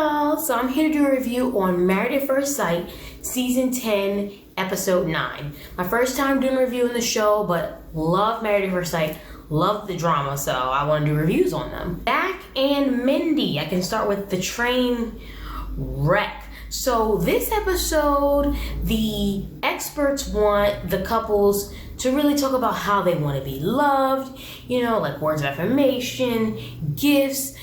y'all, so I'm here to do a review on Married at First Sight, Season 10, Episode 9. My first time doing a review on the show, but love Married at First Sight, love the drama, so I want to do reviews on them. Zach and Mindy, I can start with the train wreck. So this episode, the experts want the couples to really talk about how they want to be loved, like words of affirmation, gifts,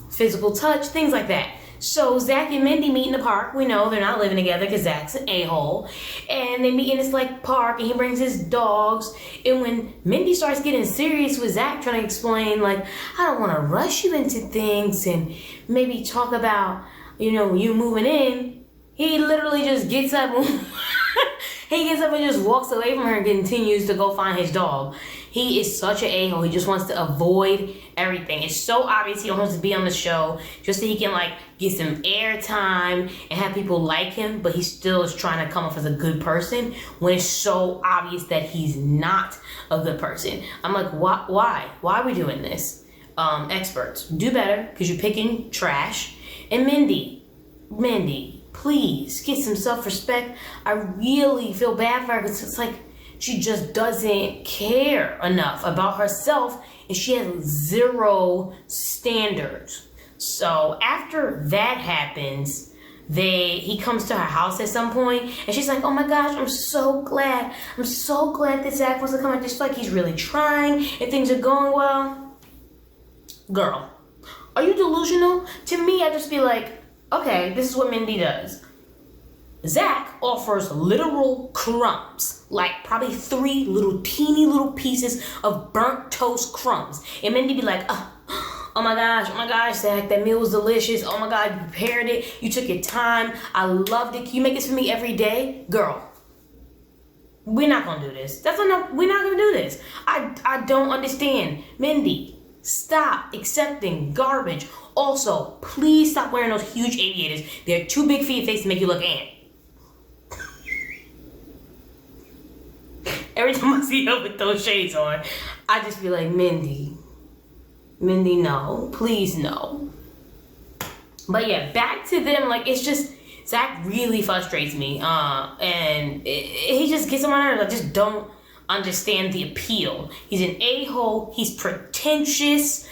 physical touch, things like that. So Zach and Mindy meet in the park. We know they're not living together because Zach's an a-hole. And they meet in this park, and he brings his dogs. And when Mindy starts getting serious with Zach, trying to explain I don't want to rush you into things and maybe talk about you moving in, he literally just gets up and just walks away from her and continues to go find his dog. He is such an a-hole. He just wants to avoid everything. It's so obvious he wants to be on the show just so he can get some airtime and have people like him, but he still is trying to come off as a good person when it's so obvious that he's not a good person. I'm like, why? Why are we doing this? Experts, do better because you're picking trash. And Mindy, please get some self-respect. I really feel bad for her because it's she just doesn't care enough about herself and she has zero standards. So after that happens, he comes to her house at some point and she's like, oh my gosh, I'm so glad that Zach wants to come. I just feel like he's really trying and things are going well. Girl, are you delusional? To me, I just be like, okay, this is what Mindy does. Zach offers literal crumbs, probably 3 teeny little pieces of burnt toast crumbs. And Mindy be like, oh my gosh, Zach, that meal was delicious. Oh my God, you prepared it. You took your time. I loved it. Can you make this for me every day? Girl, we're not going to do this. We're not going to do this. I don't understand. Mindy, stop accepting garbage. Also, please stop wearing those huge aviators. They're too big for your face to make you look ant. Every time I see her with those shades on, I just be like, Mindy, no, please no. But yeah, back to them. It's just, Zach really frustrates me. And he just gets on my nerves. I just don't understand the appeal. He's an a-hole. He's pretentious.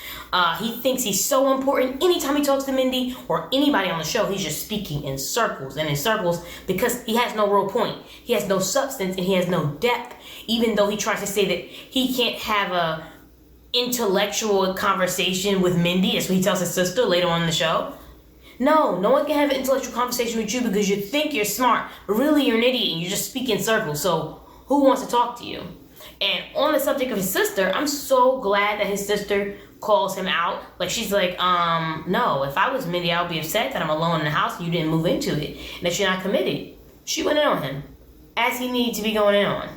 He thinks he's so important. Anytime he talks to Mindy or anybody on the show, he's just speaking in circles and in circles because he has no real point. He has no substance and he has no depth, even though he tries to say that he can't have a intellectual conversation with Mindy. That's what he tells his sister later on in the show. No one can have an intellectual conversation with you because you think you're smart, but really you're an idiot and you just speak in circles. So who wants to talk to you? And on the subject of his sister, I'm so glad that his sister calls him out. She's like, no, if I was Mindy, I would be upset that I'm alone in the house and you didn't move into it and that you're not committed. She went in on him as he needed to be going in on.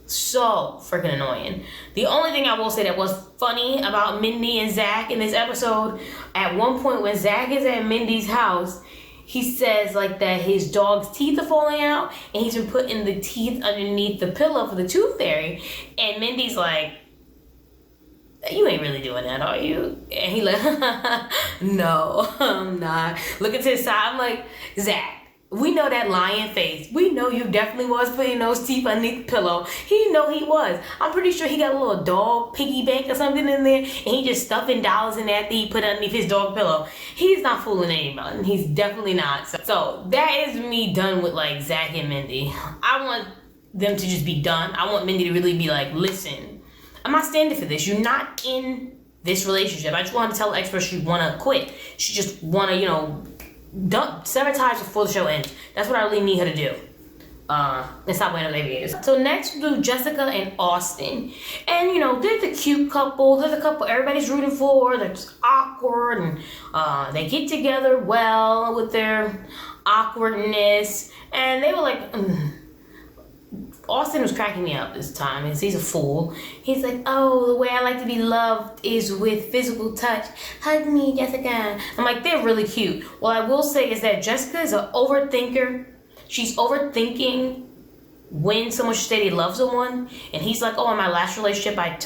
So freaking annoying. The only thing I will say that was funny about Mindy and Zach in this episode, at one point when Zach is at Mindy's house, he says that his dog's teeth are falling out and he's been putting the teeth underneath the pillow for the tooth fairy. And Mindy's like, you ain't really doing that, are you? And he no, I'm not. Looking to his side, I'm like, Zach, we know that lion face. We know you definitely was putting those teeth underneath the pillow. He was. I'm pretty sure he got a little dog piggy bank or something in there, and he just stuffing dollars in that thing he put underneath his dog pillow. He's not fooling anybody. He's definitely not. So that is me done with Zach and Mindy. I want them to just be done. I want Mindy to really be listen, I'm not standing for this. You're not in this relationship. I just want to tell the experts she want to quit. She just want to, sever ties before the show ends. That's what I really need her to do. And stop wearing those aviators. So next we do Jessica and Austin. And, they're the cute couple. They're the couple everybody's rooting for. They're just awkward. And they get together well with their awkwardness. And they were Austin was cracking me up this time because he's a fool. He's like, oh, the way I like to be loved is with physical touch. Hug me, Jessica. I'm like, they're really cute. What I will say is that Jessica is an overthinker. She's overthinking when someone should say they love someone. And he's like, oh, in my last relationship, I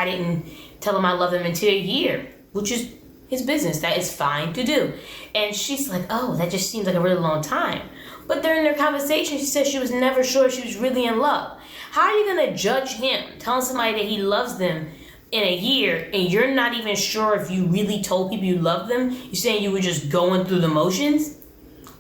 didn't tell him I love him until a year, which is his business. That is fine to do. And she's like, oh, that just seems like a really long time. But during their conversation, she said she was never sure she was really in love. How are you going to judge him telling somebody that he loves them in a year and you're not even sure if you really told people you love them? You're saying you were just going through the motions?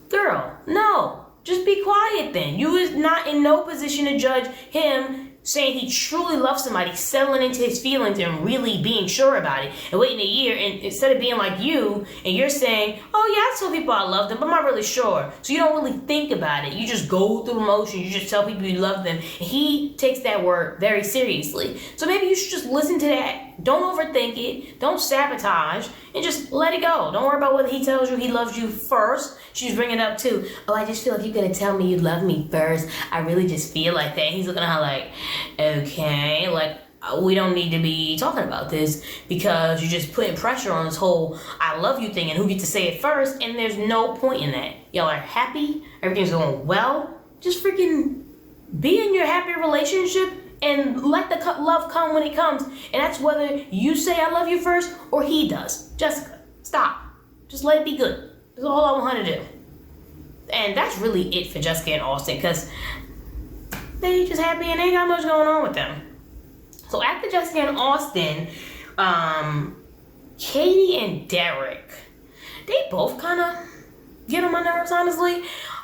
Girl, no. Just be quiet then. You is not in no position to judge him saying he truly loves somebody, settling into his feelings and really being sure about it, and waiting a year, and instead of being like you, and you're saying, oh yeah, I tell people I love them, but I'm not really sure. So you don't really think about it. You just go through the motions. You just tell people you love them. And he takes that word very seriously. So maybe you should just listen to that. Don't overthink it. Don't sabotage, and just let it go. Don't worry about whether he tells you he loves you first. She's bringing it up too. Oh, I just feel like you're gonna tell me you love me first. I really just feel like that. And he's looking at her like, okay, like we don't need to be talking about this because you're just putting pressure on this whole I love you thing and who gets to say it first, and there's no point in that. Y'all are happy, everything's going well. Just freaking be in your happy relationship and let the love come when it comes. And that's whether you say I love you first or he does. Jessica, stop. Just let it be good. That's all I want her to do. And that's really it for Jessica and Austin, because they just happy and ain't got much going on with them. So after Jessica and Austin, Katie and Derek, they both kind of get on my nerves, honestly.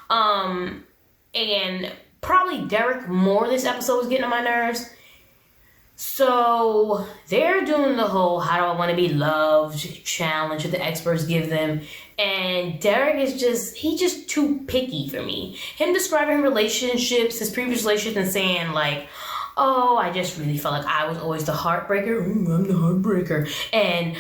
And probably Derek more this episode was getting on my nerves. So they're doing the whole how do I want to be loved challenge that the experts give them. And Derek is he's just too picky for me. Him describing relationships, his previous relationships, and saying like, oh, I just really felt like I was always the heartbreaker. I'm the heartbreaker. And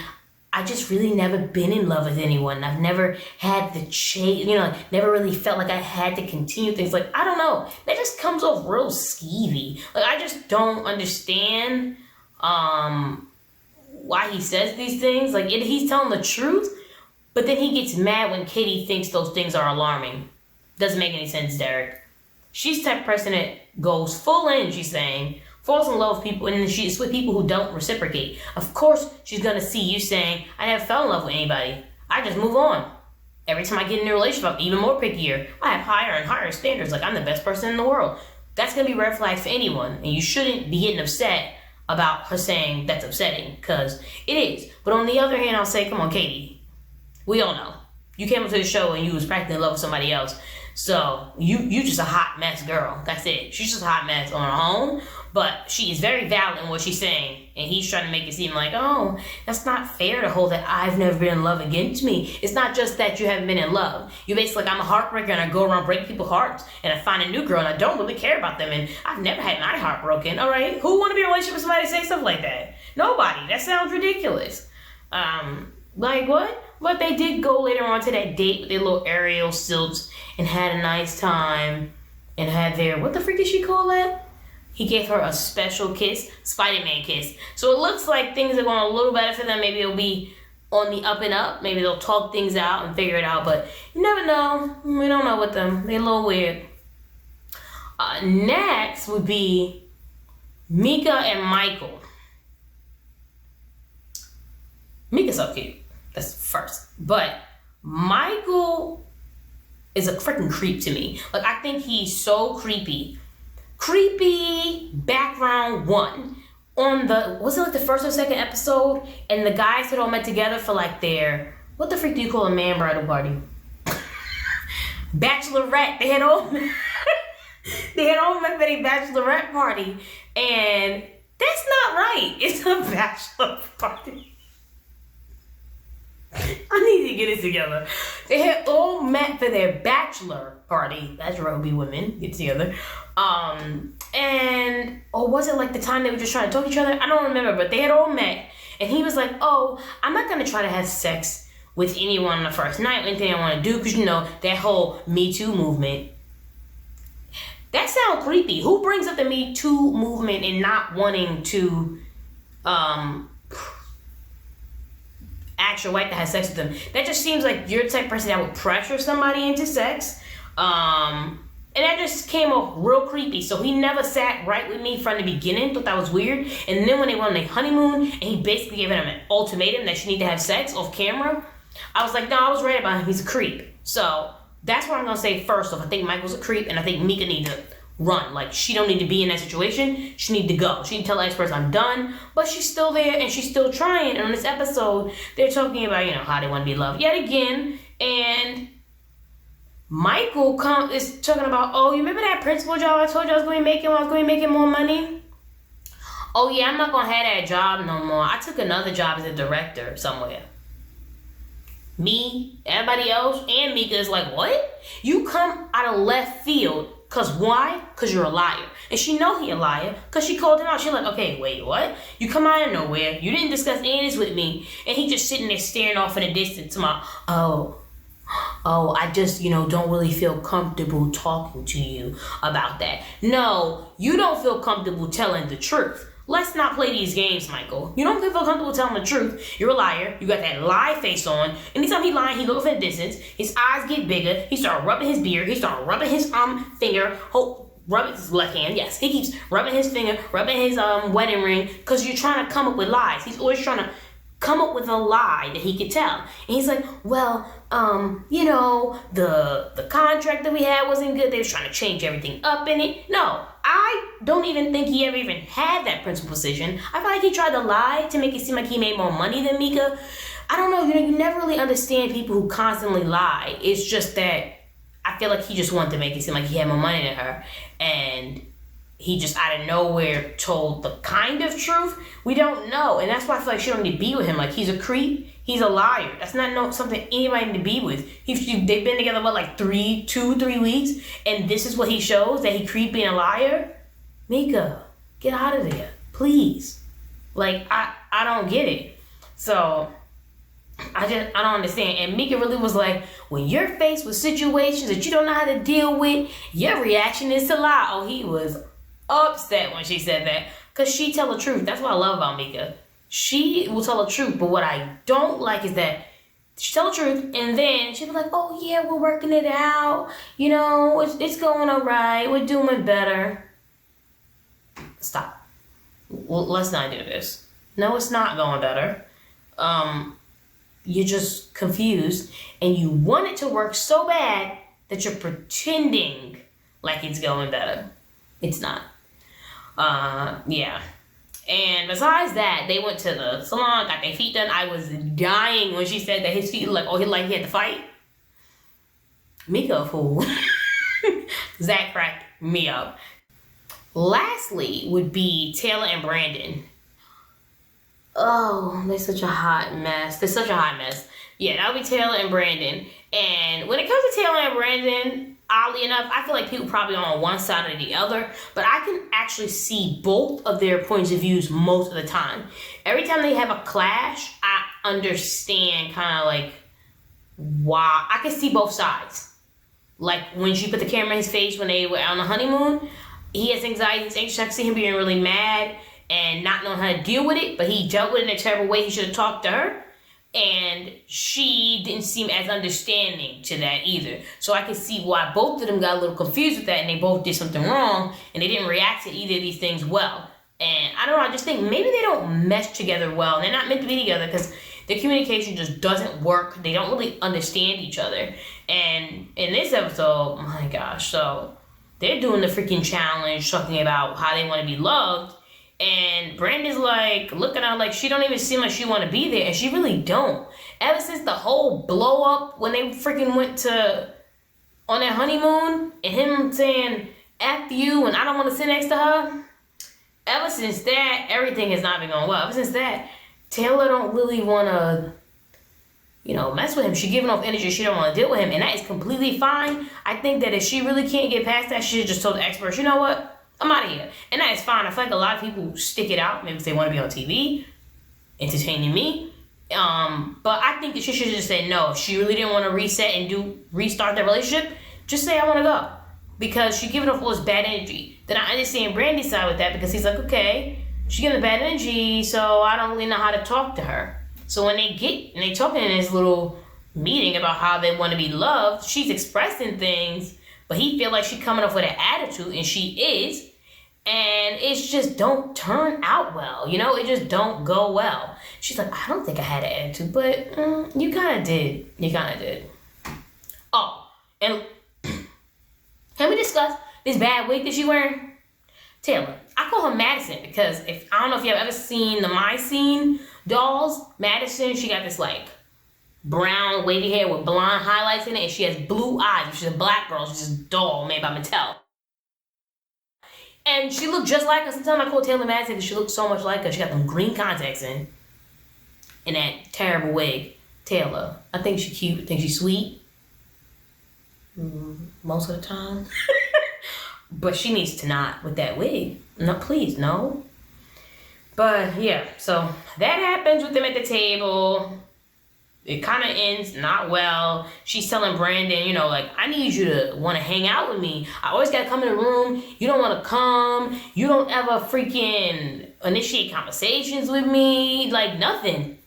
I just really never been in love with anyone. I've never had the chase, never really felt like I had to continue things. Like, I don't know. That just comes off real skeevy. Like, I just don't understand why he says these things. Like, he's telling the truth, but then he gets mad when Katie thinks those things are alarming. Doesn't make any sense, Derek. She's the type of person that goes full in, she's saying, falls in love with people, and she's with people who don't reciprocate. Of course, she's going to see you saying, I never fell in love with anybody. I just move on. Every time I get in a relationship, I'm even more pickier. I have higher and higher standards, like I'm the best person in the world. That's going to be a red flag for anyone, and you shouldn't be getting upset about her saying that's upsetting, because it is. But on the other hand, I'll say, come on, Katie. We all know. You came up to the show and you was practically in love with somebody else. So you just a hot mess, girl. That's it. She's just a hot mess on her own. But she is very valid in what she's saying. And he's trying to make it seem like, oh, that's not fair to hold that I've never been in love against me. It's not just that you haven't been in love. You basically like, I'm a heartbreaker and I go around breaking people's hearts. And I find a new girl and I don't really care about them. And I've never had my heart broken. All right? Who want to be in a relationship with somebody that say stuff like that? Nobody. That sounds ridiculous. Like what? But they did go later on to that date with their little aerial silks and had a nice time and had their, what the freak did she call that? He gave her a special kiss, Spider-Man kiss. So it looks like things are going a little better for them. Maybe it'll be on the up and up. Maybe they'll talk things out and figure it out. But you never know. We don't know with them. They're a little weird. Next would be Myka and Michael. Myka's so cute. That's first. But Michael is a freaking creep to me. Like, I think he's so creepy. Creepy background one. On the, was it like the first or second episode? And the guys had all met together for like their, what the freak do you call a man bridal party? Bachelorette. They had all met for a bachelorette party. And that's not right. It's a bachelor party. I need to get it together. They had all met for their bachelor party. That's right, be women get together. Or was it like the time they were just trying to talk to each other? I don't remember, but they had all met. And he was like, oh, I'm not going to try to have sex with anyone on the first night, anything I want to do, because that whole Me Too movement. That sounds creepy. Who brings up the Me Too movement and not wanting to ask your wife to have sex with them? That just seems like you're the type of person that would pressure somebody into sex. And that just came off real creepy. So he never sat right with me from the beginning. Thought that was weird. And then when they went on their honeymoon, and he basically gave him an ultimatum that she need to have sex off camera, I was like, no, I was right about him. He's a creep. So that's what I'm going to say first off. I think Michael's a creep, and I think Myka needs to run. Like, she don't need to be in that situation. She need to go. She need to tell the experts I'm done. But she's still there, and she's still trying. And on this episode, they're talking about, how they want to be loved yet again. And Michael is talking about, oh, you remember that principal job I told you I was going to be making when I was going to be making more money? Oh, yeah, I'm not going to have that job no more. I took another job as a director somewhere. Me, everybody else, and Myka is like, what? You come out of left field. Because why? Because you're a liar. And she know he a liar because she called him out. She's like, okay, wait, what? You come out of nowhere. You didn't discuss any of this with me. And he just sitting there staring off in the distance. I just, don't really feel comfortable talking to you about that. No, you don't feel comfortable telling the truth. Let's not play these games, Michael. You don't feel comfortable telling the truth. You're a liar. You got that lie face on. Anytime he lying, he look from the distance. His eyes get bigger. He start rubbing his beard. He start rubbing his finger. Rubbing his left hand. Yes, he keeps rubbing his finger, rubbing his wedding ring, because you're trying to come up with lies. He's always trying to come up with a lie that he could tell. And he's like, well, the contract that we had wasn't good. They was trying to change everything up in it. No, I don't even think he ever even had that principal position. I feel like he tried to lie to make it seem like he made more money than Myka. I don't know, you never really understand people who constantly lie. It's just that I feel like he just wanted to make it seem like he had more money than her. And he just out of nowhere told the kind of truth. We don't know. And that's why I feel like she don't need to be with him. Like, he's a creep. He's a liar. That's not something anybody need to be with. They've been together, like 3 weeks? And this is what he shows, that he creepy and a liar? Myka, get out of there. Please. Like, I don't get it. So, I don't understand. And Myka really was like, when you're faced with situations that you don't know how to deal with, your reaction is to lie. Oh, he was upset when she said that, because she tell the truth. That's what I love about Myka. She will tell the truth, but what I don't like is that she tell the truth and then she'll be like, oh yeah, we're working it out, it's going all right, we're doing better. Stop. Well, let's not do this. No, it's not going better. You're just confused and you want it to work so bad that you're pretending like it's going better. It's not. Yeah. And besides that, they went to the salon, got their feet done. I was dying when she said that his feet looked like he had to fight. Myka, a fool. That cracked me up. Lastly would be Taylor and Brandon. Oh, they're such a hot mess. Yeah, that would be Taylor and Brandon. And when it comes to Taylor and Brandon, oddly enough, I feel like people probably on one side or the other, but I can actually see both of their points of views most of the time. Every time they have a clash, I understand kind of like why. I can see both sides. Like when she put the camera in his face when they were on the honeymoon, he has anxiety, he's anxious. I can see him being really mad and not knowing how to deal with it, but he dealt with it in a terrible way. He should have talked to her. And she didn't seem as understanding to that either. So I can see why both of them got a little confused with that and they both did something wrong and they didn't react to either of these things well. And I don't know, I just think maybe they don't mesh together well. They're not meant to be together because their communication just doesn't work. They don't really understand each other. And in this episode, oh my gosh, so they're doing the freaking challenge, talking about how they want to be loved. And Brandon's like looking at her like she don't even seem like she want to be there, and she really don't. Ever since the whole blow up when they freaking went on their honeymoon and him saying F you and I don't want to sit next to her. Ever since that, everything has not been going well. Ever since that, Taylor don't really want to, mess with him. She giving off energy. She don't want to deal with him, and that is completely fine. I think that if she really can't get past that, she should just told the experts, you know what? I'm out of here. And that is fine. I feel like a lot of people stick it out. Maybe if they want to be on TV, entertaining me. But I think that she should just say no. If she really didn't want to reset and restart their relationship, just say I want to go. Because she's giving off all this bad energy. Then I understand Brandy's side with that because he's like, okay, she's giving bad energy, so I don't really know how to talk to her. So when they talking in this little meeting about how they want to be loved, she's expressing things, But he feel like she coming up with an attitude, and she is. And it's just don't turn out well. It just don't go well. She's like, I don't think I had an attitude, but you kind of did. You kind of did. Oh, and can we discuss this bad wig that she wearing? Taylor. I call her Madison because I don't know if you've ever seen the My Scene dolls. Madison, she got this like brown wavy hair with blonde highlights in it, and she has blue eyes. She's a black girl. She's just a doll made by Mattel. And she looked just like her. Sometimes I call Taylor Madison because she looked so much like her. She got them green contacts in. And that terrible wig. Taylor. I think she's cute. I think she's sweet. Most of the time. But she needs to not with that wig. No, please, no. But yeah, so that happens with them at the table. It kind of ends not well. She's telling Brandon, I need you to want to hang out with me. I always got to come in the room. You don't want to come. You don't ever freaking initiate conversations with me. Like, nothing.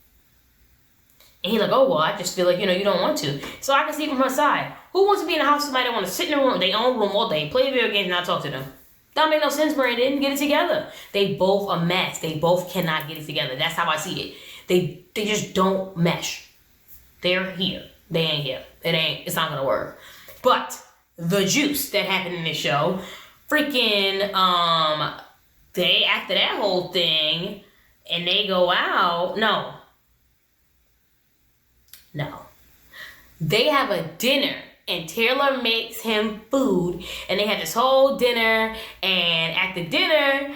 And he's like, oh, well, I just feel like, you don't want to. So I can see from her side. Who wants to be in the house with somebody that want to sit in the room, their own room all day, play video games, and not talk to them? That don't make no sense, Brandon. Get it together. They both a mess. They both cannot get it together. That's how I see it. They just don't mesh. They're here. They ain't here. It's not gonna work. But the juice that happened in this show, freaking, they, after that whole thing, and they go out, no. They have a dinner, and Taylor makes him food, and they had this whole dinner, and at the dinner,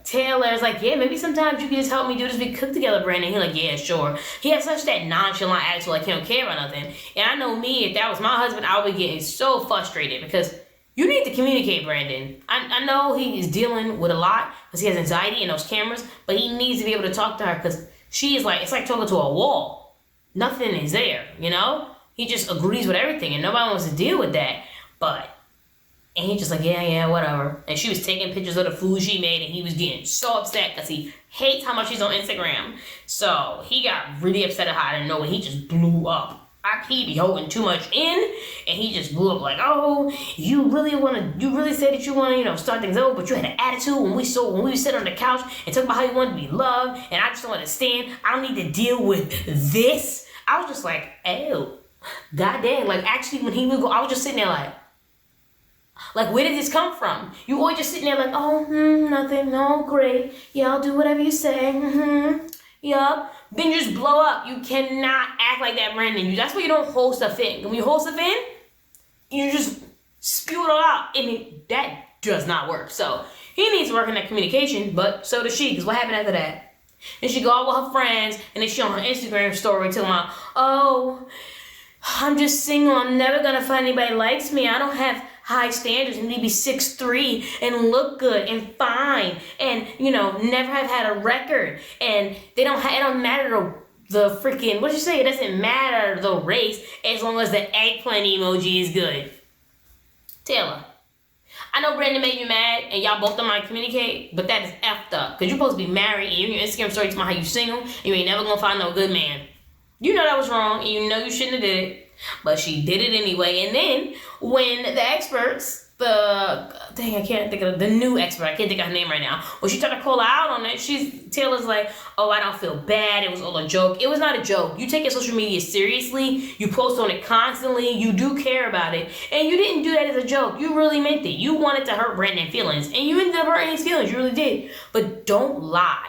Taylor's like, yeah, maybe sometimes you can just help me do this. We cook together, Brandon. He's like, yeah, sure. He has such that nonchalant attitude, like he don't care about nothing. And I know me, if that was my husband, I would be getting so frustrated because you need to communicate, Brandon. I know he is dealing with a lot because he has anxiety and those cameras, but he needs to be able to talk to her because she is like, it's like talking to a wall. Nothing is there, He just agrees with everything and nobody wants to deal with that. And he's just like, yeah, whatever. And she was taking pictures of the food she made, and he was getting so upset because he hates how much she's on Instagram. So he got really upset at her out of nowhere. He just blew up. He be holding too much in, and he just blew up like, oh, you really said that you want to, start things over, but you had an attitude when we sit on the couch and talk about how you wanted to be loved, and I just don't understand. I don't need to deal with this. I was just like, ew, goddamn. Like, actually, when he would go, I was just sitting there like, where did this come from? You always just sitting there like, oh, nothing, no, great. Yeah, I'll do whatever you say. Yup. Then you just blow up. You cannot act like that, Brandon. That's why you don't hold stuff in. When you hold stuff in, you just spew it all out. And that does not work. So he needs to work on that communication, but so does she. Because what happened after that? And she go out with her friends, and then she on her Instagram story telling her, oh, I'm just single. I'm never going to find anybody who likes me. I don't have high standards. I need to be 6'3" and look good and fine and, never have had a record. And it don't matter the freaking, what you say? It doesn't matter the race as long as the eggplant emoji is good. Taylor, I know Brandon made you mad and y'all both don't mind communicate, but that is effed up. Because you're supposed to be married and you're in your Instagram story talking about how you single and you ain't never going to find no good man. You know that was wrong and you know you shouldn't have did it. But she did it anyway. And then when the experts, I can't think of the new expert. I can't think of her name right now. When she tried to call her out on it, Taylor's like, oh, I don't feel bad. It was all a joke. It was not a joke. You take your social media seriously. You post on it constantly. You do care about it. And you didn't do that as a joke. You really meant it. You wanted to hurt Brandon's feelings. And you ended up hurting his feelings. You really did. But don't lie.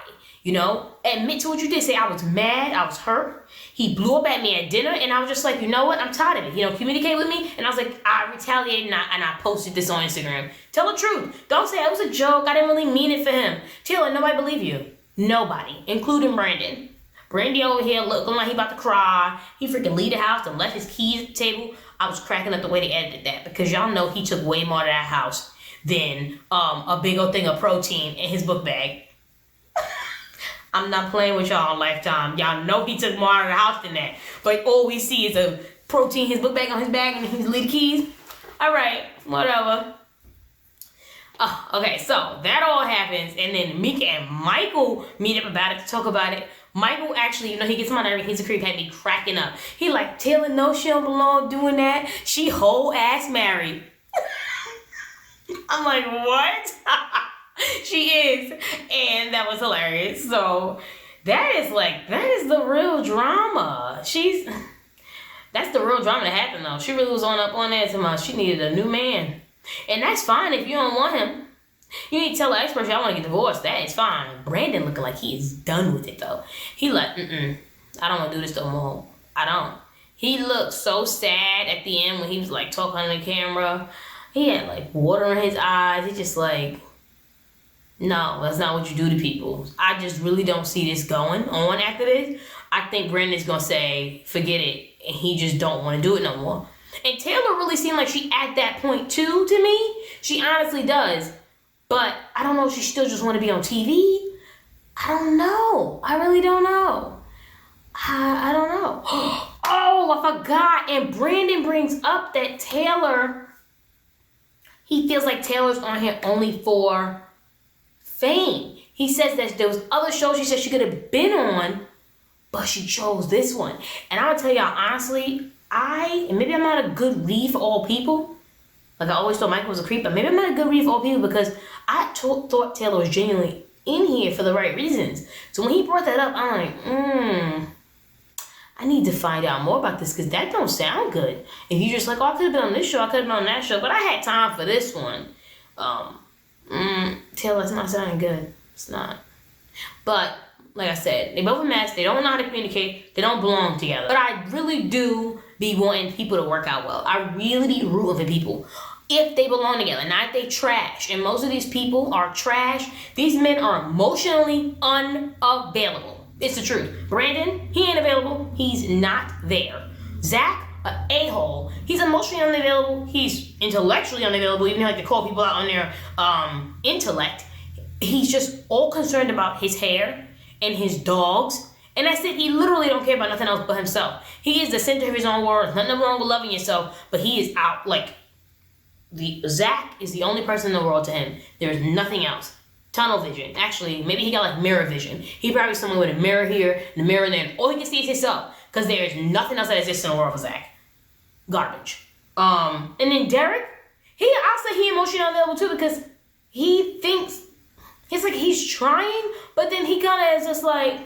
Admit to what you did. Say, I was mad. I was hurt. He blew up at me at dinner, and I was just like, you know what? I'm tired of it. Communicate with me. And I was like, I retaliated, and I posted this on Instagram. Tell the truth. Don't say it was a joke. I didn't really mean it for him. Taylor, nobody believe you. Nobody, including Brandon. Brandon over here looking like he about to cry. He freaking leave the house and left his keys at the table. I was cracking up the way they edited that because y'all know he took way more to that house than a big old thing of protein in his book bag. I'm not playing with y'all Lifetime. Y'all know he took more out of the house than that. But all we see is a protein, his book bag on his bag, and his lead keys. All right, whatever. Okay, so that all happens, and then Myka and Michael meet up about it to talk about it. Michael actually, he gets my nerve. He's a creep, had me cracking up. He like, Taylor, no, she don't belong doing that. She whole ass married. I'm like, what? She is, and that was hilarious. So that is the real drama. That's the real drama that happened though. She really was on that tomorrow. She needed a new man. And that's fine if you don't want him. You need to tell the expert y'all want to get divorced. That is fine. Brandon looking like he is done with it though. He like, I don't want to do this no more. I don't. He looked so sad at the end when he was like talking on the camera. He had like water in his eyes. He just like, no, that's not what you do to people. I just really don't see this going on after this. I think Brandon's gonna say, forget it, and he just don't want to do it no more. And Taylor really seemed like she at that point too to me. She honestly does. But I don't know if she still just want to be on TV. I don't know. I really don't know. I don't know. Oh, I forgot. And Brandon brings up that Taylor, he feels like Taylor's on here only for fame. He says that there was other shows she said she could have been on, but she chose this one. And I'll tell y'all honestly, maybe I'm not a good read for all people. Like I always thought Michael was a creep, but maybe I'm not a good read for all people because I thought Taylor was genuinely in here for the right reasons. So when he brought that up, I'm like, I need to find out more about this because that don't sound good. If you just like, I could have been on this show, I could have been on that show, but I had time for this one. Taylor, it's not sounding good. It's not. But like I said, they both a mess. They don't know how to communicate. They don't belong together. But I really do be wanting people to work out well. I really be rooting for people if they belong together, not if they trash. And most of these people are trash. These men are emotionally unavailable. It's the truth. Brandon, he ain't available. He's not there. Zach, an a-hole. He's emotionally unavailable. He's intellectually unavailable. Even like to call people out on their intellect. He's just all concerned about his hair and his dogs. And that's it. He literally don't care about nothing else but himself. He is the center of his own world. Nothing wrong with loving yourself, but he is out. Like, Zach is the only person in the world to him. There is nothing else. Tunnel vision. Actually, maybe he got like mirror vision. He probably someone with a mirror here and a mirror there. And all he can see is himself. Because there is nothing else that exists in the world for Zach. Garbage. And then Derek, I'll say he emotionally unavailable too because he thinks, it's like he's trying, but then he kind of is just like,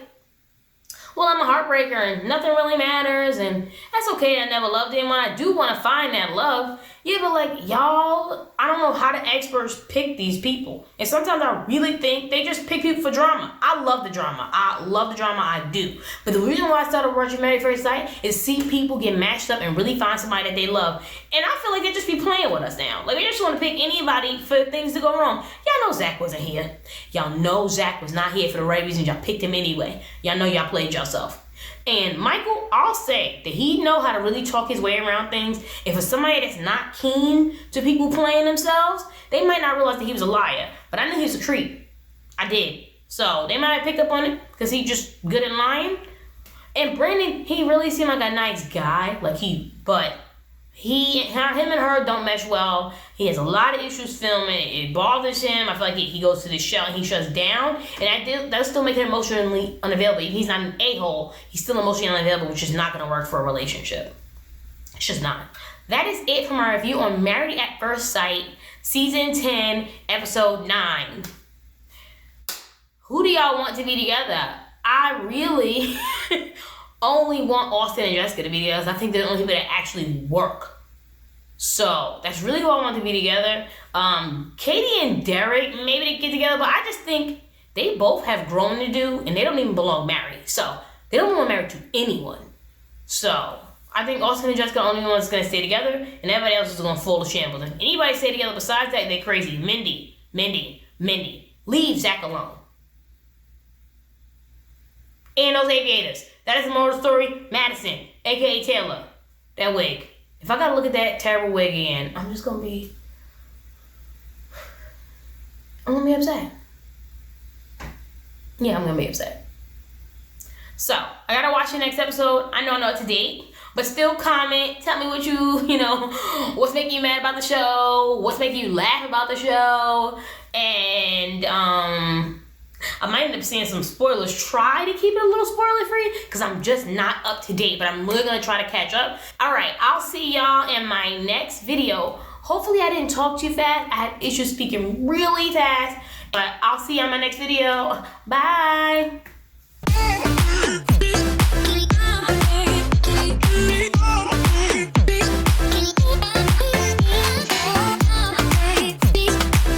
well, I'm a heartbreaker and nothing really matters and that's okay. I never loved him. When I do want to find that love, yeah, but like y'all, I don't know how the experts pick these people. And sometimes I really think they just pick people for drama. I love the drama. I do. But the reason why I started watching Married at First Sight is see people get matched up and really find somebody that they love. And I feel like they just be playing with us now. Like they just want to pick anybody for things to go wrong. Y'all know Zach wasn't here. Y'all know Zach was not here for the right reasons. Y'all picked him anyway. Y'all know y'all played yourself. And Michael, I'll say that he know how to really talk his way around things. If it's somebody that's not keen to people playing themselves, they might not realize that he was a liar. But I knew he was a creep. I did. So they might have picked up on it because he's just good at lying. And Brandon, he really seemed like a nice guy. Him and her don't mesh well. He has a lot of issues filming. It bothers him. I feel like he goes to the show and he shuts down. And that still makes him emotionally unavailable. If he's not an a-hole, he's still emotionally unavailable, which is not going to work for a relationship. It's just not. That is it for my review on Married at First Sight, Season 10, Episode 9. Who do y'all want to be together? I really only want Austin and Jessica to be together. I think they're the only people that actually work. So that's really who I want to be together. Katie and Derek, maybe they get together, but I just think they both have grown to do and they don't even belong married. So they don't belong married to anyone. So I think Austin and Jessica are the only ones going to stay together and everybody else is going to fall to shambles. If anybody stay together besides that, they're crazy. Mindy. Leave Zach alone. And those aviators. That is the moral of the story. Madison, aka Taylor. That wig. If I gotta look at that terrible wig again, I'm gonna be upset. Yeah, I'm gonna be upset. So, I gotta watch the next episode. I know I'm not up to date, But still comment. Tell me what what's making you mad about the show. What's making you laugh about the show. And I might end up seeing some spoilers. Try to keep it a little spoiler free because I'm just not up to date. But I'm really going to try to catch up. Alright, I'll see y'all in my next video. Hopefully I didn't talk too fast. I had issues speaking really fast. But I'll see you on my next video. Bye.